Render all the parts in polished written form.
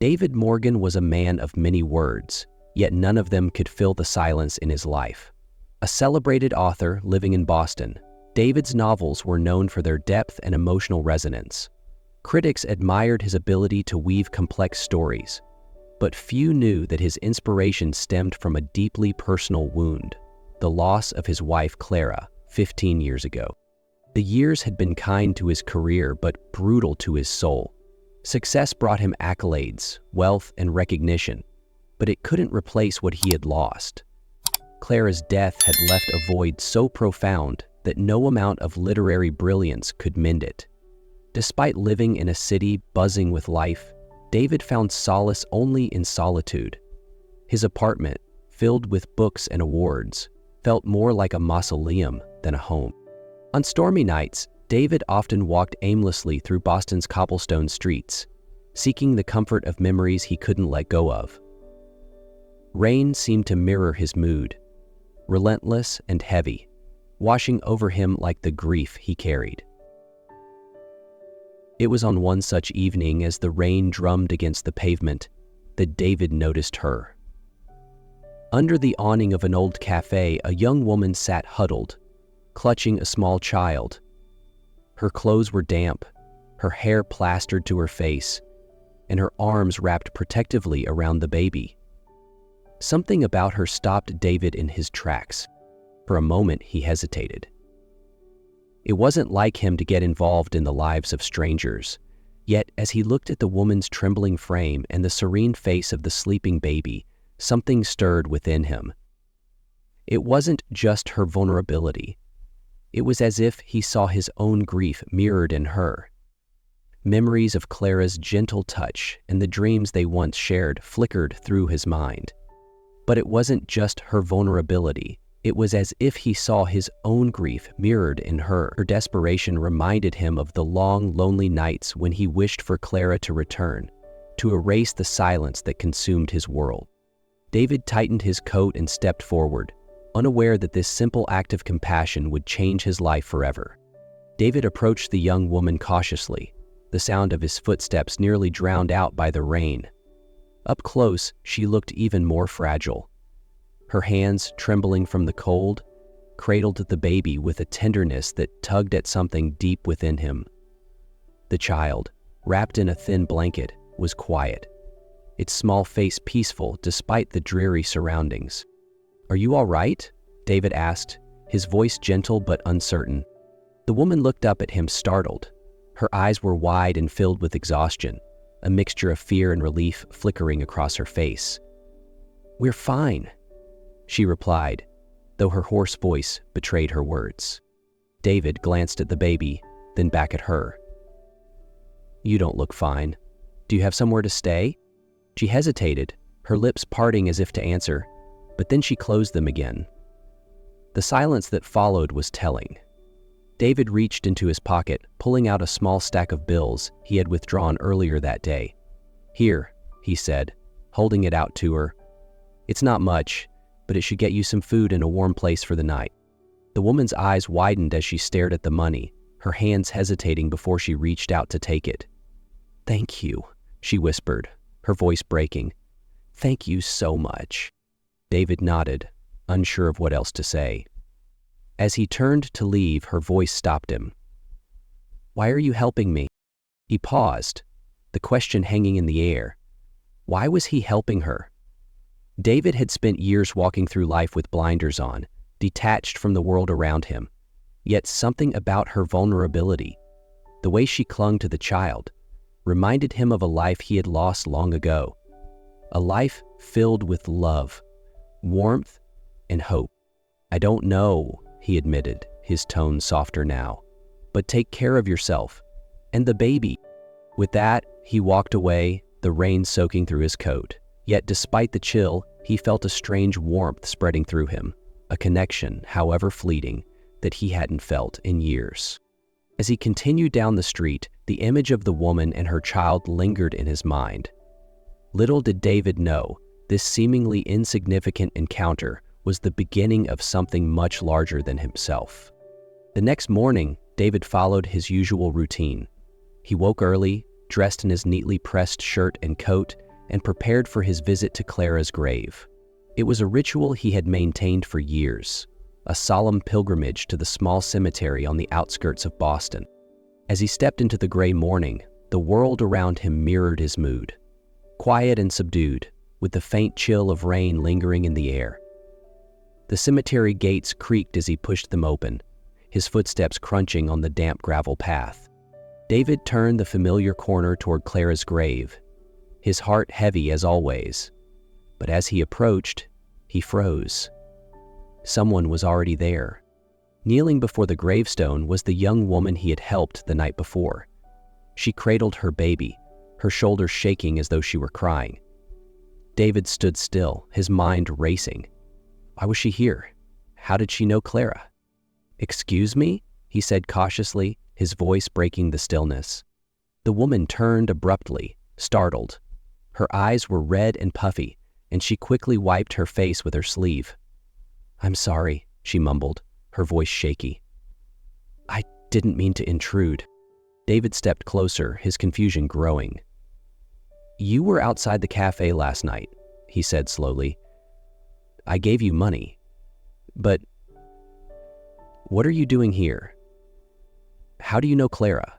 David Morgan was a man of many words, yet none of them could fill the silence in his life. A celebrated author living in Boston, David's novels were known for their depth and emotional resonance. Critics admired his ability to weave complex stories, but few knew that his inspiration stemmed from a deeply personal wound, the loss of his wife Clara, 15 years ago. The years had been kind to his career but brutal to his soul. Success brought him accolades, wealth, and recognition, but it couldn't replace what he had lost. Clara's death had left a void so profound that no amount of literary brilliance could mend it. Despite living in a city buzzing with life, David found solace only in solitude. His apartment, filled with books and awards, felt more like a mausoleum than a home. On stormy nights, David often walked aimlessly through Boston's cobblestone streets, seeking the comfort of memories he couldn't let go of. Rain seemed to mirror his mood, relentless and heavy, washing over him like the grief he carried. It was on one such evening, as the rain drummed against the pavement, that David noticed her. Under the awning of an old cafe, a young woman sat huddled, clutching a small child. Her clothes were damp, her hair plastered to her face, and her arms wrapped protectively around the baby. Something about her stopped David in his tracks. For a moment, he hesitated. It wasn't like him to get involved in the lives of strangers, yet as he looked at the woman's trembling frame and the serene face of the sleeping baby, something stirred within him. It wasn't just her vulnerability. It was as if he saw his own grief mirrored in her. Memories of Clara's gentle touch and the dreams they once shared flickered through his mind. But it wasn't just her vulnerability. It was as if he saw his own grief mirrored in her. Her desperation reminded him of the long, lonely nights when he wished for Clara to return, to erase the silence that consumed his world. David tightened his coat and stepped forward, unaware that this simple act of compassion would change his life forever. David approached the young woman cautiously, the sound of his footsteps nearly drowned out by the rain. Up close, she looked even more fragile. Her hands, trembling from the cold, cradled the baby with a tenderness that tugged at something deep within him. The child, wrapped in a thin blanket, was quiet, its small face peaceful despite the dreary surroundings. "Are you all right?" David asked, his voice gentle but uncertain. The woman looked up at him, startled. Her eyes were wide and filled with exhaustion, a mixture of fear and relief flickering across her face. "We're fine," she replied, though her hoarse voice betrayed her words. David glanced at the baby, then back at her. "You don't look fine. Do you have somewhere to stay?" She hesitated, her lips parting as if to answer, but then she closed them again. The silence that followed was telling. David reached into his pocket, pulling out a small stack of bills he had withdrawn earlier that day. "Here," he said, holding it out to her. "It's not much, but it should get you some food and a warm place for the night." The woman's eyes widened as she stared at the money, her hands hesitating before she reached out to take it. "Thank you," she whispered, her voice breaking. "Thank you so much." David nodded, unsure of what else to say. As he turned to leave, her voice stopped him. "Why are you helping me?" He paused, the question hanging in the air. Why was he helping her? David had spent years walking through life with blinders on, detached from the world around him. Yet something about her vulnerability, the way she clung to the child, reminded him of a life he had lost long ago. A life filled with love, warmth, and hope. "I don't know," he admitted, his tone softer now, "but take care of yourself. And the baby." With that, he walked away, the rain soaking through his coat. Yet despite the chill, he felt a strange warmth spreading through him, a connection, however fleeting, that he hadn't felt in years. As he continued down the street, the image of the woman and her child lingered in his mind. Little did David know, this seemingly insignificant encounter was the beginning of something much larger than himself. The next morning, David followed his usual routine. He woke early, dressed in his neatly pressed shirt and coat, and prepared for his visit to Clara's grave. It was a ritual he had maintained for years, a solemn pilgrimage to the small cemetery on the outskirts of Boston. As he stepped into the gray morning, the world around him mirrored his mood. Quiet and subdued, with the faint chill of rain lingering in the air. The cemetery gates creaked as he pushed them open, his footsteps crunching on the damp gravel path. David turned the familiar corner toward Clara's grave, his heart heavy as always. But as he approached, he froze. Someone was already there. Kneeling before the gravestone was the young woman he had helped the night before. She cradled her baby, her shoulders shaking as though she were crying. David stood still, his mind racing. Why was she here? How did she know Clara? "Excuse me?" he said cautiously, his voice breaking the stillness. The woman turned abruptly, startled. Her eyes were red and puffy, and she quickly wiped her face with her sleeve. "I'm sorry," she mumbled, her voice shaky. "I didn't mean to intrude." David stepped closer, his confusion growing. "You were outside the cafe last night," he said slowly. "I gave you money. But what are you doing here? How do you know Clara?"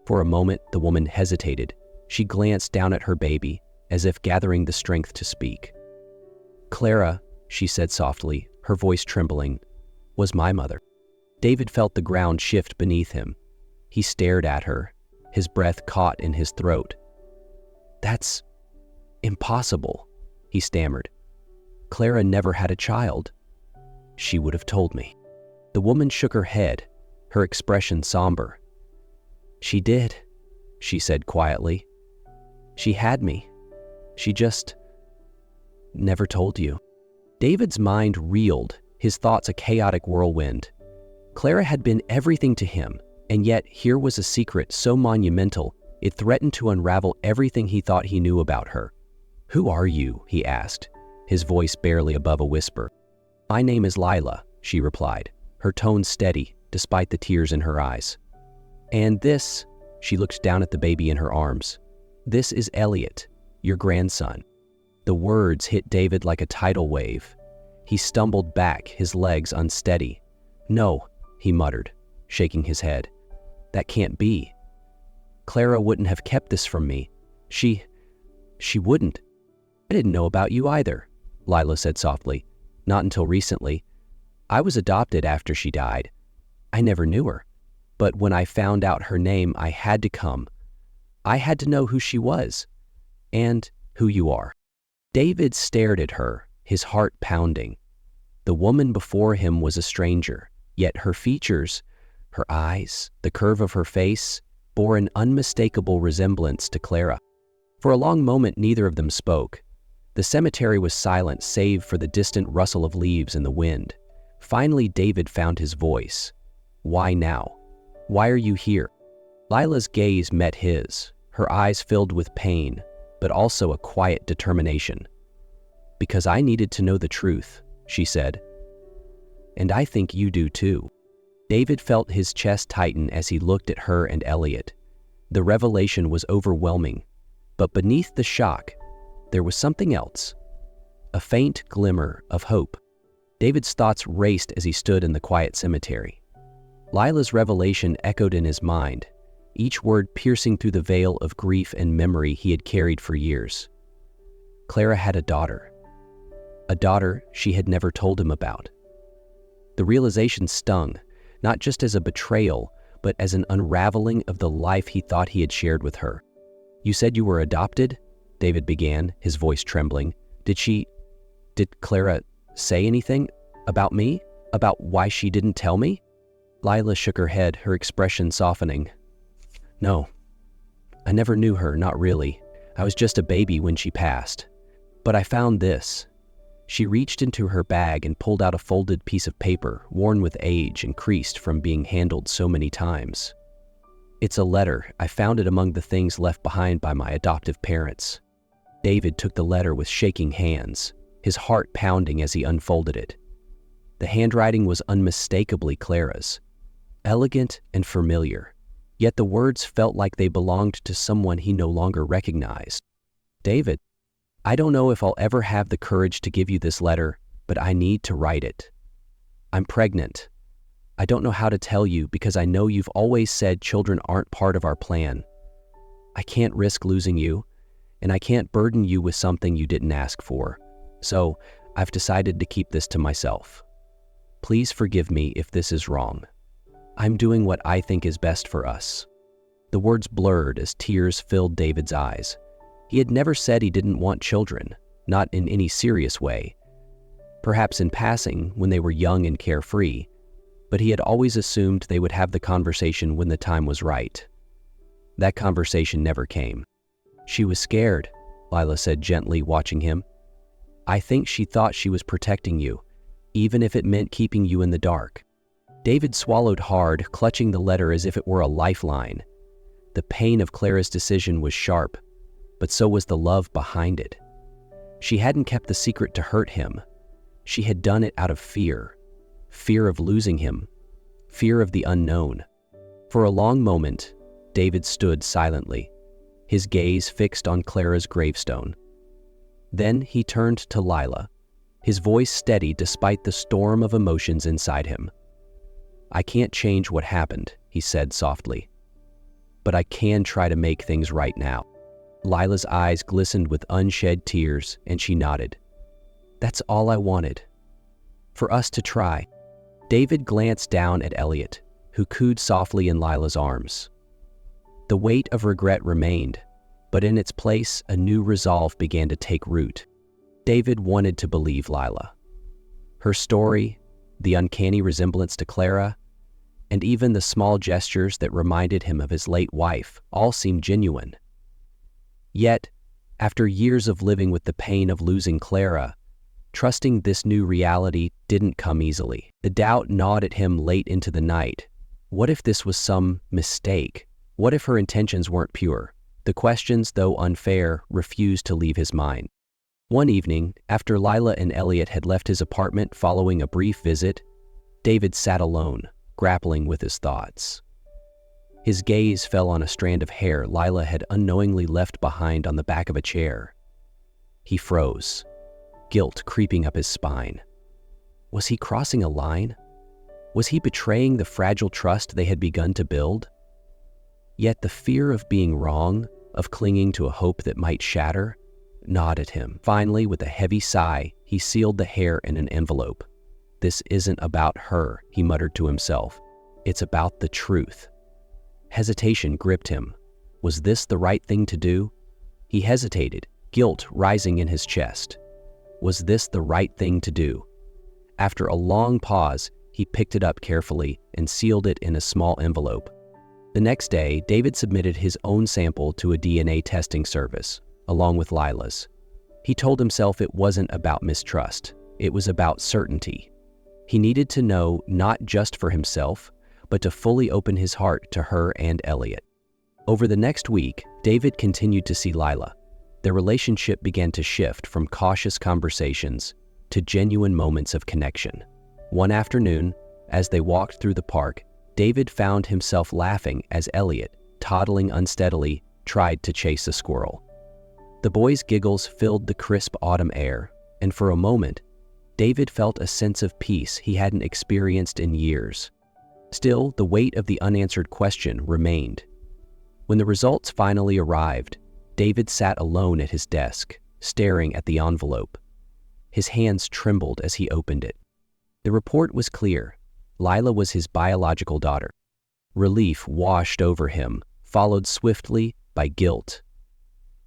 For a moment, the woman hesitated. She glanced down at her baby, as if gathering the strength to speak. "Clara," she said softly, her voice trembling, "was my mother." David felt the ground shift beneath him. He stared at her, his breath caught in his throat. "That's impossible," he stammered. "Clara never had a child. She would have told me." The woman shook her head, her expression somber. "She did," she said quietly. "She had me. She just never told you." David's mind reeled, his thoughts a chaotic whirlwind. Clara had been everything to him, and yet here was a secret so monumental it threatened to unravel everything he thought he knew about her. "Who are you?" he asked, his voice barely above a whisper. "My name is Lila," she replied, her tone steady despite the tears in her eyes. "And this," she looked down at the baby in her arms, "this is Elliot, your grandson." The words hit David like a tidal wave. He stumbled back, his legs unsteady. "No," he muttered, shaking his head. "That can't be. Clara wouldn't have kept this from me. She wouldn't." "I didn't know about you either," Lila said softly. "Not until recently. I was adopted after she died. I never knew her. But when I found out her name, I had to come. I had to know who she was. And who you are." David stared at her, his heart pounding. The woman before him was a stranger, yet her features, her eyes, the curve of her face, bore an unmistakable resemblance to Clara. For a long moment, neither of them spoke. The cemetery was silent save for the distant rustle of leaves in the wind. Finally, David found his voice. "Why now? Why are you here?" Lila's gaze met his, her eyes filled with pain, but also a quiet determination. "Because I needed to know the truth," she said. "And I think you do too." David felt his chest tighten as he looked at her and Elliot. The revelation was overwhelming, but beneath the shock, there was something else. A faint glimmer of hope. David's thoughts raced as he stood in the quiet cemetery. Lila's revelation echoed in his mind, each word piercing through the veil of grief and memory he had carried for years. Clara had a daughter she had never told him about. The realization stung, not just as a betrayal, but as an unraveling of the life he thought he had shared with her. "You said you were adopted?" David began, his voice trembling. Did Clara say anything about me? About why she didn't tell me?" Lila shook her head, her expression softening. "No, I never knew her, not really. I was just a baby when she passed. But I found this." She reached into her bag and pulled out a folded piece of paper, worn with age and creased from being handled so many times. "It's a letter. I found it among the things left behind by my adoptive parents." David took the letter with shaking hands, his heart pounding as he unfolded it. The handwriting was unmistakably Clara's, elegant and familiar, yet the words felt like they belonged to someone he no longer recognized. "David," I don't know if I'll ever have the courage to give you this letter, but I need to write it. I'm pregnant. I don't know how to tell you because I know you've always said children aren't part of our plan. I can't risk losing you, and I can't burden you with something you didn't ask for. So I've decided to keep this to myself. Please forgive me if this is wrong. I'm doing what I think is best for us." The words blurred as tears filled David's eyes. He had never said he didn't want children, not in any serious way. Perhaps in passing when they were young and carefree, but he had always assumed they would have the conversation when the time was right. That conversation never came. "She was scared," Lila said gently, watching him. "I think she thought she was protecting you, even if it meant keeping you in the dark." David swallowed hard, clutching the letter as if it were a lifeline. The pain of Clara's decision was sharp, but so was the love behind it. She hadn't kept the secret to hurt him. She had done it out of fear. Fear of losing him. Fear of the unknown. For a long moment, David stood silently, his gaze fixed on Clara's gravestone. Then he turned to Lila, his voice steady despite the storm of emotions inside him. "I can't change what happened," he said softly, "but I can try to make things right now." Lila's eyes glistened with unshed tears, and she nodded. "That's all I wanted. For us to try." David glanced down at Elliot, who cooed softly in Lila's arms. The weight of regret remained, but in its place, a new resolve began to take root. David wanted to believe Lila. Her story, the uncanny resemblance to Clara, and even the small gestures that reminded him of his late wife all seemed genuine. Yet, after years of living with the pain of losing Clara, trusting this new reality didn't come easily. The doubt gnawed at him late into the night. What if this was some mistake? What if her intentions weren't pure? The questions, though unfair, refused to leave his mind. One evening, after Lila and Elliot had left his apartment following a brief visit, David sat alone, grappling with his thoughts. His gaze fell on a strand of hair Lila had unknowingly left behind on the back of a chair. He froze, guilt creeping up his spine. Was he crossing a line? Was he betraying the fragile trust they had begun to build? Yet the fear of being wrong, of clinging to a hope that might shatter, gnawed at him. Finally, with a heavy sigh, he sealed the hair in an envelope. "This isn't about her," he muttered to himself. "It's about the truth." Hesitation gripped him. Was this the right thing to do? He hesitated, guilt rising in his chest. Was this the right thing to do? After a long pause, he picked it up carefully and sealed it in a small envelope. The next day, David submitted his own sample to a DNA testing service, along with Lila's. He told himself it wasn't about mistrust, it was about certainty. He needed to know not just for himself, but to fully open his heart to her and Elliot. Over the next week, David continued to see Lila. Their relationship began to shift from cautious conversations to genuine moments of connection. One afternoon, as they walked through the park, David found himself laughing as Elliot, toddling unsteadily, tried to chase a squirrel. The boy's giggles filled the crisp autumn air, and for a moment, David felt a sense of peace he hadn't experienced in years. Still, the weight of the unanswered question remained. When the results finally arrived, David sat alone at his desk, staring at the envelope. His hands trembled as he opened it. The report was clear. Lila was his biological daughter. Relief washed over him, followed swiftly by guilt.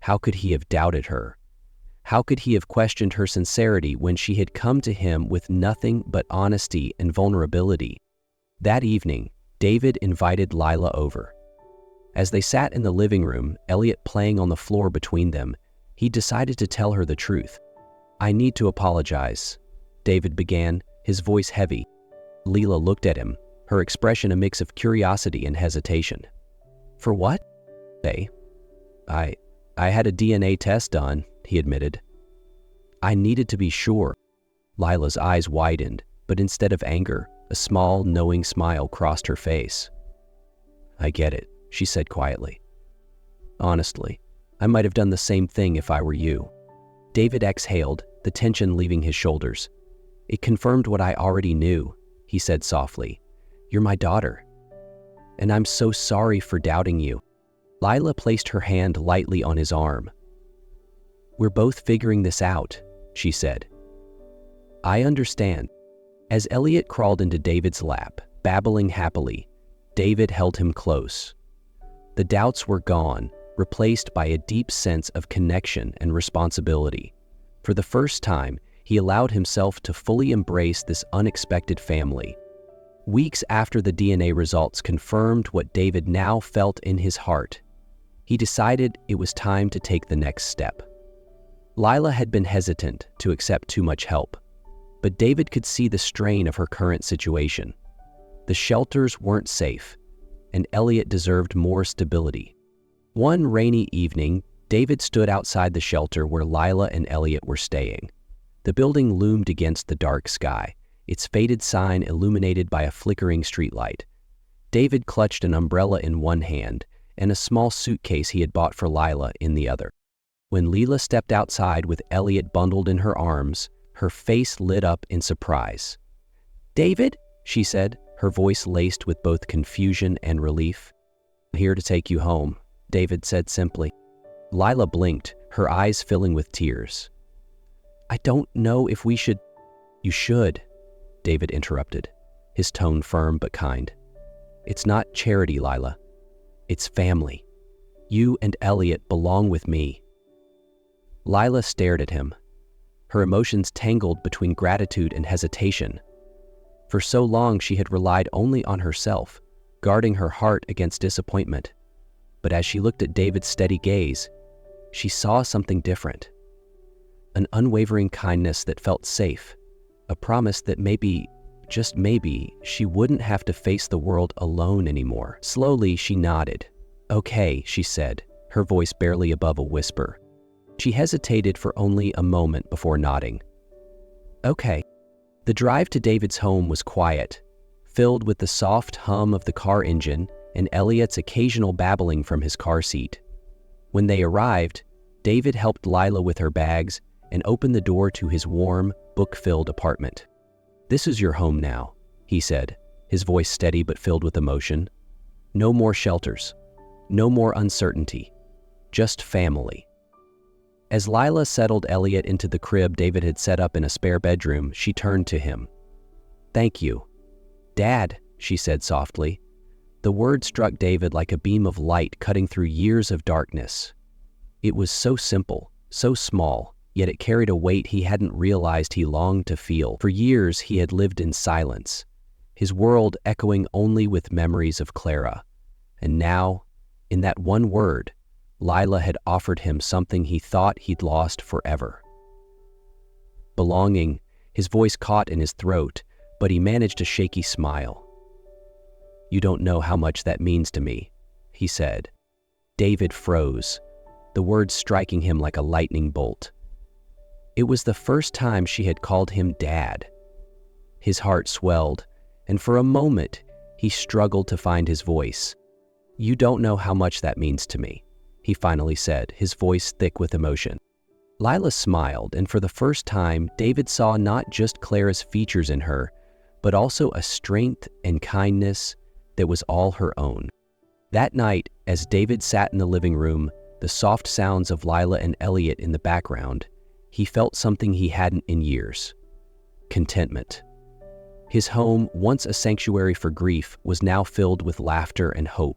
How could he have doubted her? How could he have questioned her sincerity when she had come to him with nothing but honesty and vulnerability? That evening, David invited Lila over. As they sat in the living room, Elliot playing on the floor between them, he decided to tell her the truth. "I need to apologize," David began, his voice heavy. Lila looked at him, her expression a mix of curiosity and hesitation. "For what?" I had a DNA test done," he admitted. "I needed to be sure." Lila's eyes widened, but instead of anger, a small, knowing smile crossed her face. "I get it," she said quietly. "Honestly, I might have done the same thing if I were you." David exhaled, the tension leaving his shoulders. "It confirmed what I already knew," he said softly. "You're my daughter. And I'm so sorry for doubting you." Lila placed her hand lightly on his arm. "We're both figuring this out," she said. "I understand." As Elliot crawled into David's lap, babbling happily, David held him close. The doubts were gone, replaced by a deep sense of connection and responsibility. For the first time, he allowed himself to fully embrace this unexpected family. Weeks after the DNA results confirmed what David now felt in his heart, he decided it was time to take the next step. Lila had been hesitant to accept too much help, but David could see the strain of her current situation. The shelters weren't safe, and Elliot deserved more stability. One rainy evening, David stood outside the shelter where Lila and Elliot were staying. The building loomed against the dark sky, its faded sign illuminated by a flickering streetlight. David clutched an umbrella in one hand and a small suitcase he had bought for Lila in the other. When Lila stepped outside with Elliot bundled in her arms, her face lit up in surprise. "David?" she said, her voice laced with both confusion and relief. "I'm here to take you home," David said simply. Lila blinked, her eyes filling with tears. "I don't know if we should—" "You should," David interrupted, his tone firm but kind. "It's not charity, Lila. It's family. You and Elliot belong with me." Lila stared at him, her emotions tangled between gratitude and hesitation. For so long she had relied only on herself, guarding her heart against disappointment. But as she looked at David's steady gaze, she saw something different. An unwavering kindness that felt safe, a promise that maybe, just maybe, she wouldn't have to face the world alone anymore. Slowly, she nodded. "Okay," she said, her voice barely above a whisper. She hesitated for only a moment before nodding. "Okay." The drive to David's home was quiet, filled with the soft hum of the car engine and Elliot's occasional babbling from his car seat. When they arrived, David helped Lila with her bags and opened the door to his warm, book-filled apartment. "This is your home now," he said, his voice steady but filled with emotion. "No more shelters. No more uncertainty. Just family." As Lila settled Elliot into the crib David had set up in a spare bedroom, she turned to him. "Thank you." "Dad," she said softly. The word struck David like a beam of light cutting through years of darkness. It was so simple, so small, yet it carried a weight he hadn't realized he longed to feel. For years he had lived in silence, his world echoing only with memories of Clara. And now, in that one word, Lila had offered him something he thought he'd lost forever. Belonging, his voice caught in his throat, but he managed a shaky smile. "You don't know how much that means to me," he said. David froze, the words striking him like a lightning bolt. It was the first time she had called him Dad. His heart swelled, and for a moment, he struggled to find his voice. "You don't know how much that means to me," he finally said, his voice thick with emotion. Lila smiled, and for the first time, David saw not just Clara's features in her, but also a strength and kindness that was all her own. That night, as David sat in the living room, the soft sounds of Lila and Elliot in the background, he felt something he hadn't in years: contentment. His home, once a sanctuary for grief, was now filled with laughter and hope.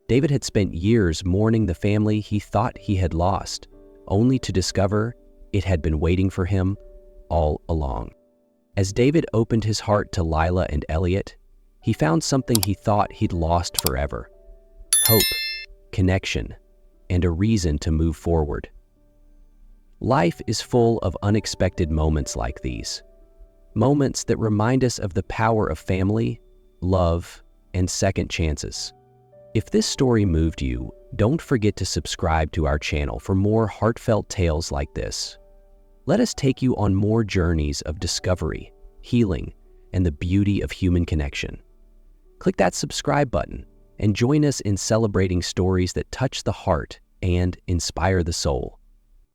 David had spent years mourning the family he thought he had lost, only to discover it had been waiting for him all along. As David opened his heart to Lila and Elliot, he found something he thought he'd lost forever: hope, connection, and a reason to move forward. Life is full of unexpected moments like these. Moments that remind us of the power of family, love, and second chances. If this story moved you, don't forget to subscribe to our channel for more heartfelt tales like this. Let us take you on more journeys of discovery, healing, and the beauty of human connection. Click that subscribe button and join us in celebrating stories that touch the heart and inspire the soul.